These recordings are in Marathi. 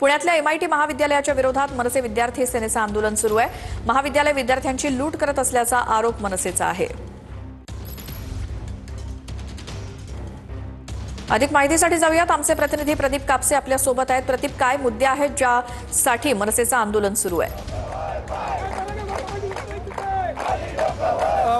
पुण्यातल्या MIT महाविद्यालयाच्या विरोधात मनसे विद्यार्थी सेनेचं आंदोलन सुरू आहे। महाविद्यालय विद्यार्थ्यांची लूट करत असल्याचा आरोप मनसेचा आहे। अधिक माहितीसाठी जाऊयात, आमचे प्रतिनिधी प्रदीप कापसे आपल्या सोबत आहेत। प्रदीप, काय मुद्दे आहेत ज्यासाठी मनसेचं आंदोलन सुरू आहे?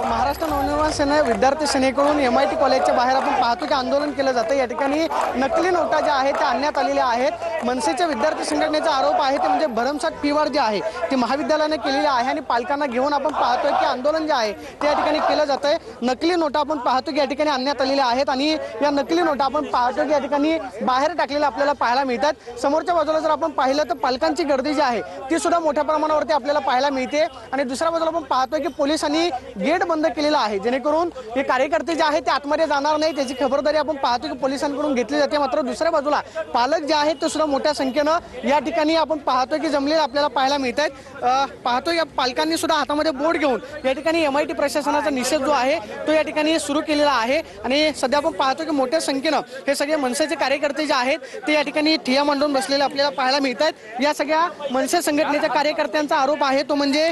महाराष्ट्र नवनिर्माण सेना विद्यार्थी सेनेकडून MIT कॉलेजच्या बाहेर आपण पाहतो की आंदोलन केलं जातं। या ठिकाणी नकली नोटा ज्या आहेत त्या आणण्यात आलेल्या आहेत। मनसेच्या विद्यार्थी संघटनेचा आरोप आहे ते म्हणजे भरमसाठ फीवाढ जी आहे ती महाविद्यालयाने केलेली आहे आणि पालकांना घेऊन आपण पाहतोय की आंदोलन जे आहे ते या ठिकाणी केलं जातंय। नकली नोटा आपण पाहतो की या ठिकाणी आणण्यात आलेल्या आहेत आणि या नकली नोटा आपण पाहतो की या ठिकाणी बाहेर टाकलेल्या आपल्याला पाहायला मिळतात। समोरच्या बाजूला जर आपण पाहिलं तर पालकांची गर्दी जी आहे ती सुद्धा मोठ्या प्रमाणावरती आपल्याला पाहायला मिळते आणि दुसऱ्या बाजूला आपण पाहतोय की पोलिसांनी गेट बंद केलेला आहे जेणेकरून हे कार्यकर्ते जे आहेत ते आतमध्ये जाणार नाही, त्याची खबरदारी आपण पाहतो की पोलिसांकडून घेतली जाते। मात्र दुसऱ्या बाजूला पालक जे आहेत ते सुद्धा मोठ्या संख्येनं या ठिकाणी आपण पाहतो की जमलेले आपल्याला पाहायला मिळत आहेत। पाहतो या पालकांनी सुद्धा हातामध्ये बोर्ड घेऊन या ठिकाणी MIT प्रशासनाचा निषेध जो आहे तो या ठिकाणी सुरू केलेला आहे आणि सध्या आपण पाहतो की मोठ्या संख्येनं हे सगळे मनसेचे कार्यकर्ते जे आहेत ते या ठिकाणी ठिय्या मांडून बसलेले आपल्याला पाहायला मिळत आहेत। या सगळ्या मनसे संघटनेच्या कार्यकर्त्यांचा आरोप आहे तो म्हणजे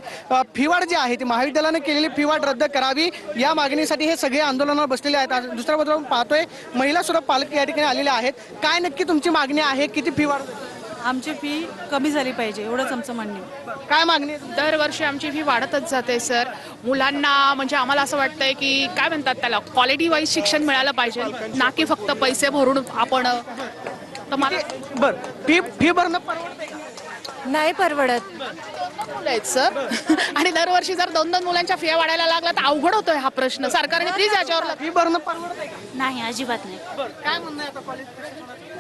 फीवाढ जी आहे ती महाविद्यालयाने केलेली फीवाढ रद्द करावी या मागणीसाठी हे सगळे आंदोलनावर बसलेले आहेत। दुसऱ्या बाजूला आपण पाहतोय महिला सुद्धा पालक या ठिकाणी आलेल्या आहेत। काय नक्की तुमची मागणी आहे? किती फीवाढ? आमची फी कमी झाली पाहिजे एवढंच आमचं म्हणणं आहे। काय मागणी आहे? दरवर्षी आमची फी वाढतच जाते सर। मुलांना म्हणजे आम्हाला असं वाटतंय की काय म्हणतात त्याला, क्वालिटी वाईज शिक्षण मिळालं पाहिजे, ना की फक्त पैसे भरून आपण तर मला फी भरणं परवडते का? नाही परवडत सर आणि दरवर्षी जर 2-2 मुलांच्या फी वाढायला लागला तर अवघड होतोय हा प्रश्न। सरकारने प्लीज याच्यावर फी भरणं परवडते का? नाही, अजिबात नाही। काय म्हणणं आहे आता कॉलेज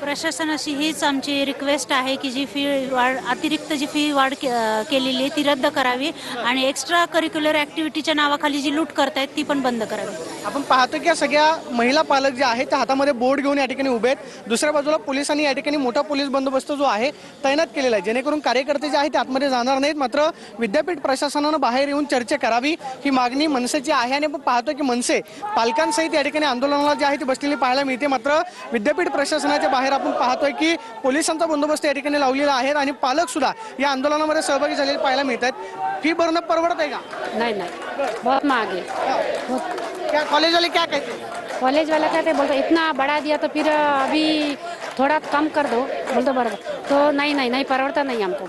प्रशासनाशी हीच आमची रिक्वेस्ट आहे की जी फी वाढ, अतिरिक्त जी फी वाढ केलेली आहे ती रद्द करावी आणि एक्स्ट्रा करिक्युलर ॲक्टिव्हिटीच्या नावाखाली जी लूट करतायत ती पण बंद करावी। आपण पाहतो की या सगळ्या महिला पालक जे आहेत त्या हातामध्ये बोर्ड घेऊन या ठिकाणी उभे आहेत। दुसऱ्या बाजूला पोलिसांनी या ठिकाणी मोठा पोलीस बंदोबस्त जो आहे तैनात केलेला आहे जेणेकरून कार्यकर्ते जे आहेत ते आतमध्ये जाणार नाहीत। मात्र विद्यापीठ प्रशासनानं बाहेर येऊन चर्चा करावी ही मागणी मनसेची आहे आणि आपण पाहतो की मनसे पालकांसहित या ठिकाणी आंदोलनाला जे आहे ती बसलेली पाहायला मिळते। मात्र विद्यापीठ प्रशासनाच्या बाहेर आपण पाहतोय की पोलिसांचा बंदोबस्त या ठिकाणी लावलेला आहे आणि पालक सुद्धा या आंदोलनामध्ये सहभागी झालेले पाहायला मिळतात। फी भरणं परवडत आहे का? नहीं नहीं, बहुत महंगे। क्या कॉलेज वाले क्या कहते हैं? कॉलेज वाला कहते हैं, बोलते इतना बढ़ा दिया तो फिर अभी थोड़ा कम कर दो, बोलते बराबर तो नहीं परवडता नहीं हमको।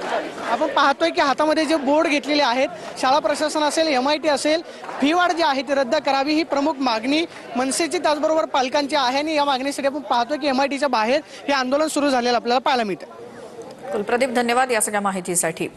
आपण पाहतोय की हातामध्ये जे बोर्ड घेतलेले आहेत शाळा प्रशासन असेल MIT असेल फी वाढ जी आहे ती रद्द करावी ही प्रमुख मागणी मनसेची त्याचबरोबर पालकांची आहे आणि या मागणीसाठी आपण पाहतोय की MITच्या बाहेर हे आंदोलन सुरू झालेलं आपल्याला पाहायला मिळतं। कुलप्रदीप, धन्यवाद या सगळ्या माहितीसाठी।